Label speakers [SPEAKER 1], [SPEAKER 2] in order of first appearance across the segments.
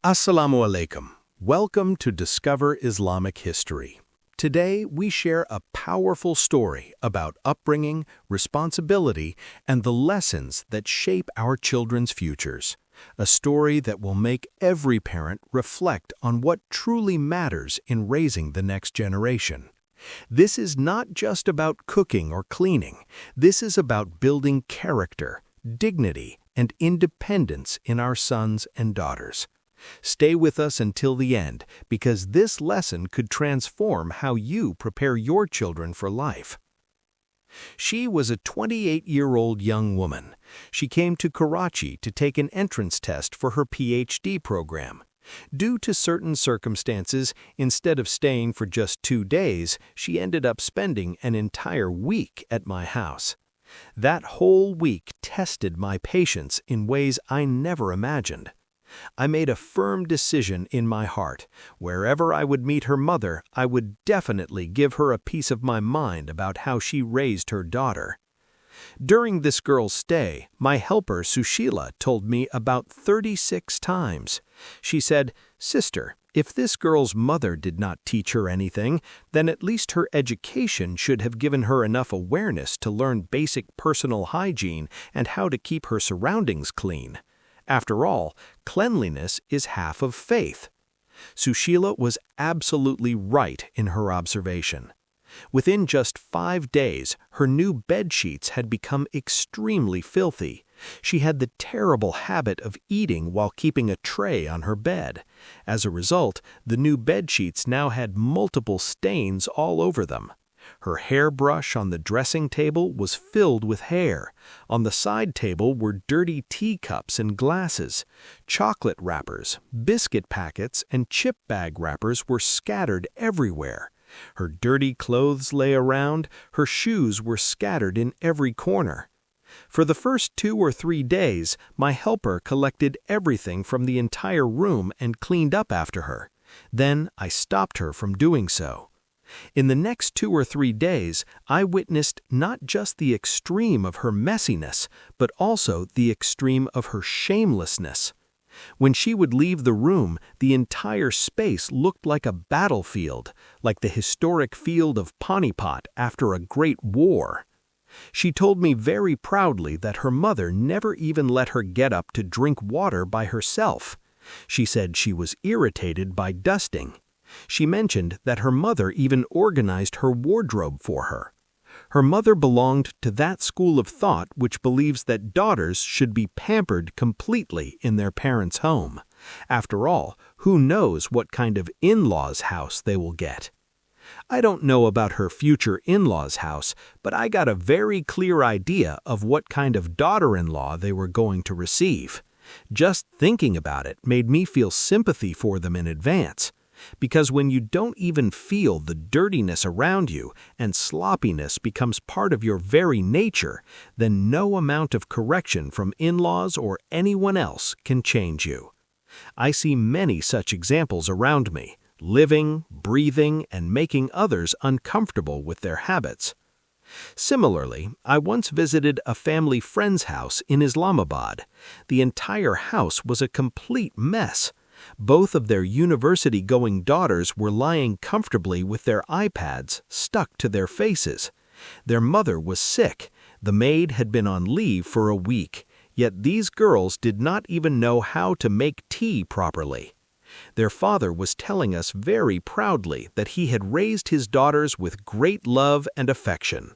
[SPEAKER 1] As-salamu Alaikum. Welcome to Discover Islamic History. Today, we share a powerful story about upbringing, responsibility, and the lessons that shape our children's futures. A story that will make every parent reflect on what truly matters in raising the next generation. This is not just about cooking or cleaning. This is about building character, dignity, and independence in our sons and daughters. Stay with us until the end, because this lesson could transform how you prepare your children for life. She was a 28-year-old young woman. She came to Karachi to take an entrance test for her PhD program. Due to certain circumstances, instead of staying for just 2 days, she ended up spending an entire week at my house. That whole week tested my patience in ways I never imagined. I made a firm decision in my heart. Wherever I would meet her mother, I would definitely give her a piece of my mind about how she raised her daughter. During this girl's stay, my helper Sushila told me about 36 times. She said, "Sister, if this girl's mother did not teach her anything, then at least her education should have given her enough awareness to learn basic personal hygiene and how to keep her surroundings clean. After all, cleanliness is half of faith." Sushila was absolutely right in her observation. Within just 5 days, her new bed sheets had become extremely filthy. She had the terrible habit of eating while keeping a tray on her bed. As a result, the new bed sheets now had multiple stains all over them. Her hairbrush on the dressing table was filled with hair. On the side table were dirty teacups and glasses. Chocolate wrappers, biscuit packets, and chip bag wrappers were scattered everywhere. Her dirty clothes lay around. Her shoes were scattered in every corner. For the first 2 or 3 days, my helper collected everything from the entire room and cleaned up after her. Then I stopped her from doing so. In the next 2 or 3 days, I witnessed not just the extreme of her messiness, but also the extreme of her shamelessness. When she would leave the room, the entire space looked like a battlefield, like the historic field of Panipat after a great war. She told me very proudly that her mother never even let her get up to drink water by herself. She said she was irritated by dusting. She mentioned that her mother even organized her wardrobe for her. Her mother belonged to that school of thought which believes that daughters should be pampered completely in their parents' home. After all, who knows what kind of in-laws house they will get? I don't know about her future in-laws house, but I got a very clear idea of what kind of daughter-in-law they were going to receive. Just thinking about it made me feel sympathy for them in advance. Because when you don't even feel the dirtiness around you and sloppiness becomes part of your very nature, then no amount of correction from in-laws or anyone else can change you. I see many such examples around me, living, breathing, and making others uncomfortable with their habits. Similarly, I once visited a family friend's house in Islamabad. The entire house was a complete mess. Both of their university-going daughters were lying comfortably with their iPads stuck to their faces. Their mother was sick. The maid had been on leave for a week, yet these girls did not even know how to make tea properly. Their father was telling us very proudly that he had raised his daughters with great love and affection.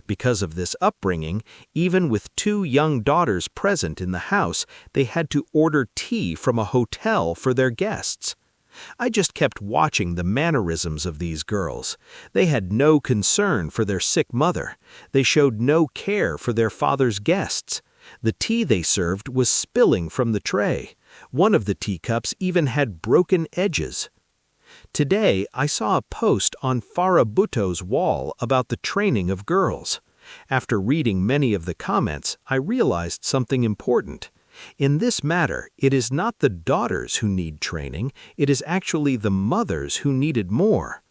[SPEAKER 1] Because of this upbringing, even with 2 young daughters present in the house, they had to order tea from a hotel for their guests. I just kept watching the mannerisms of these girls. They had no concern for their sick mother. They showed no care for their father's guests. The tea they served was spilling from the tray. One of the teacups even had broken edges. Today, I saw a post on Farah Bhutto's wall about the training of girls. After reading many of the comments, I realized something important. In this matter, it is not the daughters who need training, it is actually the mothers who need it more.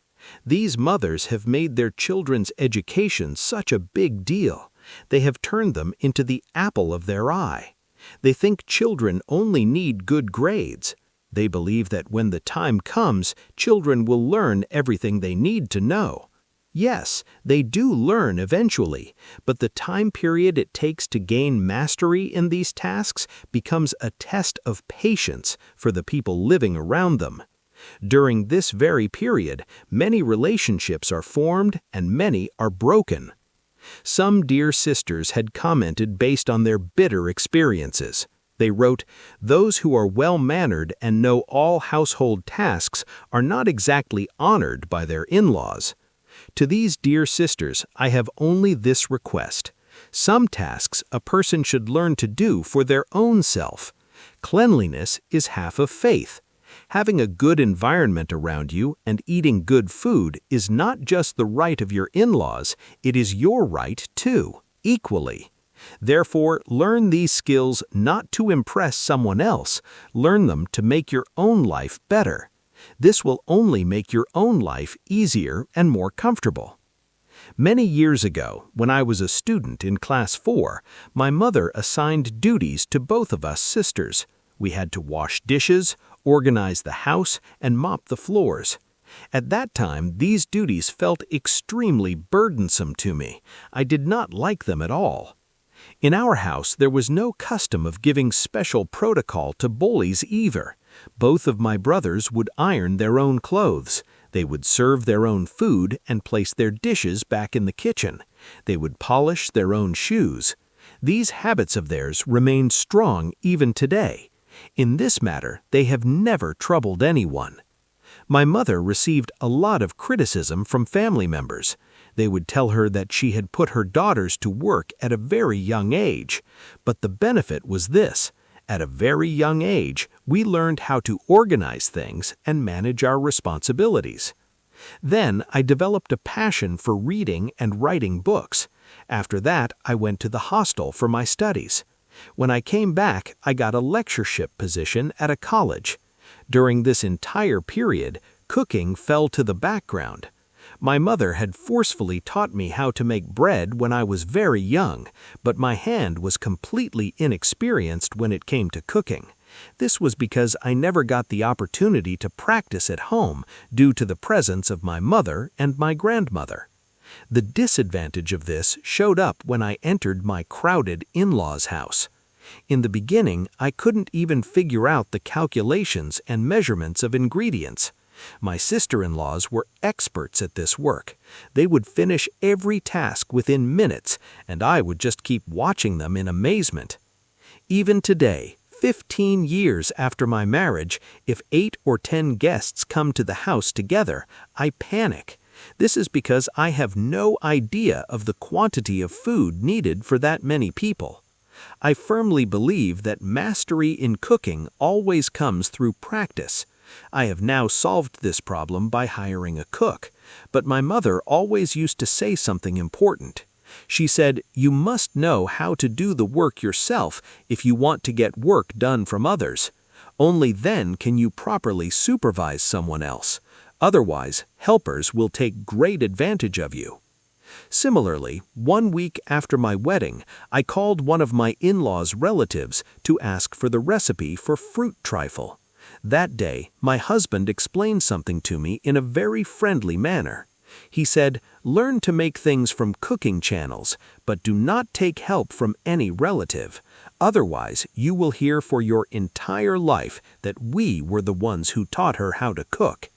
[SPEAKER 1] These mothers have made their children's education such a big deal. They have turned them into the apple of their eye. They think children only need good grades. They believe that when the time comes, children will learn everything they need to know. Yes, they do learn eventually, but the time period it takes to gain mastery in these tasks becomes a test of patience for the people living around them. During this very period, many relationships are formed and many are broken. Some dear sisters had commented based on their bitter experiences. They wrote, "Those who are well-mannered and know all household tasks are not exactly honored by their in-laws." To these dear sisters, I have only this request. Some tasks a person should learn to do for their own self. Cleanliness is half of faith. Having a good environment around you and eating good food is not just the right of your in-laws, it is your right too, equally. Therefore, learn these skills not to impress someone else, learn them to make your own life better. This will only make your own life easier and more comfortable. Many years ago, when I was a student in Class 4, my mother assigned duties to both of us sisters. We had to wash dishes, organize the house, and mop the floors. At that time, these duties felt extremely burdensome to me. I did not like them at all. In our house, there was no custom of giving special protocol to bullies either. Both of my brothers would iron their own clothes. They would serve their own food and place their dishes back in the kitchen. They would polish their own shoes. These habits of theirs remain strong even today. In this matter, they have never troubled anyone. My mother received a lot of criticism from family members. They would tell her that she had put her daughters to work at a very young age. But the benefit was this: at a very young age, we learned how to organize things and manage our responsibilities. Then I developed a passion for reading and writing books. After that, I went to the hostel for my studies. When I came back, I got a lectureship position at a college. During this entire period, cooking fell to the background. My mother had forcefully taught me how to make bread when I was very young, but my hand was completely inexperienced when it came to cooking. This was because I never got the opportunity to practice at home due to the presence of my mother and my grandmother. The disadvantage of this showed up when I entered my crowded in-laws' house. In the beginning, I couldn't even figure out the calculations and measurements of ingredients. My sister-in-laws were experts at this work. They would finish every task within minutes, and I would just keep watching them in amazement. Even today, 15 years after my marriage, if 8 or 10 guests come to the house together, I panic. This is because I have no idea of the quantity of food needed for that many people. I firmly believe that mastery in cooking always comes through practice. I have now solved this problem by hiring a cook, but my mother always used to say something important. She said, "You must know how to do the work yourself if you want to get work done from others. Only then can you properly supervise someone else. Otherwise, helpers will take great advantage of you." Similarly, 1 week after my wedding, I called one of my in-laws' relatives to ask for the recipe for fruit trifle. That day, my husband explained something to me in a very friendly manner. He said, "Learn to make things from cooking channels, but do not take help from any relative. Otherwise, you will hear for your entire life that we were the ones who taught her how to cook.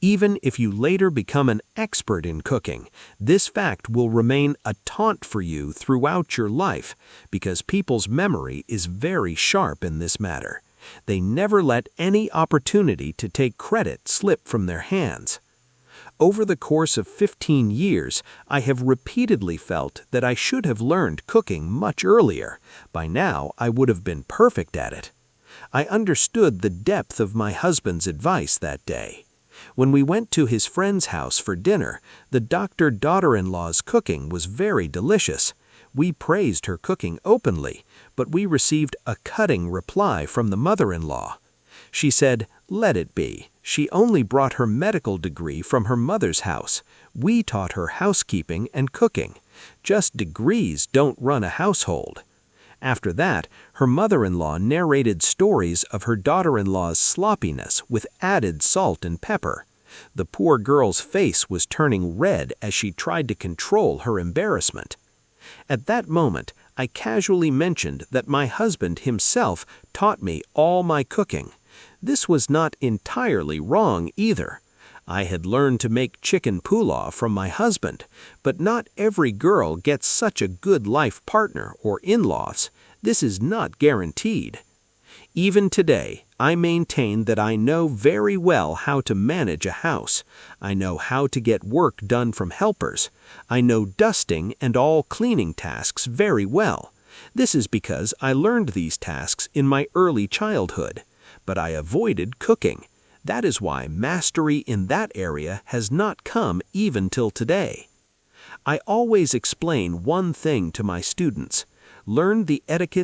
[SPEAKER 1] Even if you later become an expert in cooking, this fact will remain a taunt for you throughout your life, because people's memory is very sharp in this matter. They never let any opportunity to take credit slip from their hands." Over the course of 15 years, I have repeatedly felt that I should have learned cooking much earlier. By now, I would have been perfect at it. I understood the depth of my husband's advice that day. When we went to his friend's house for dinner, the daughter-in-law's cooking was very delicious. We praised her cooking openly, but we received a cutting reply from the mother-in-law. She said, "Let it be. She only brought her medical degree from her mother's house. We taught her housekeeping and cooking. Just degrees don't run a household."
[SPEAKER 2] After that, her mother-in-law narrated stories of her daughter-in-law's sloppiness with added salt and pepper. The poor girl's face was turning red as she tried to control her embarrassment. At that moment, I casually mentioned that my husband himself taught me all my cooking. This was not entirely wrong either. I had learned to make chicken pulao from my husband, but not every girl gets such a good life partner or in-laws. This is not guaranteed. Even today, I maintain that I know very well how to manage a house. I know how to get work done from helpers. I know dusting and all cleaning tasks very well. This is because I learned these tasks in my early childhood. But I avoided cooking. That is why mastery in that area has not come even till today. I always explain one thing to my students: learn the etiquette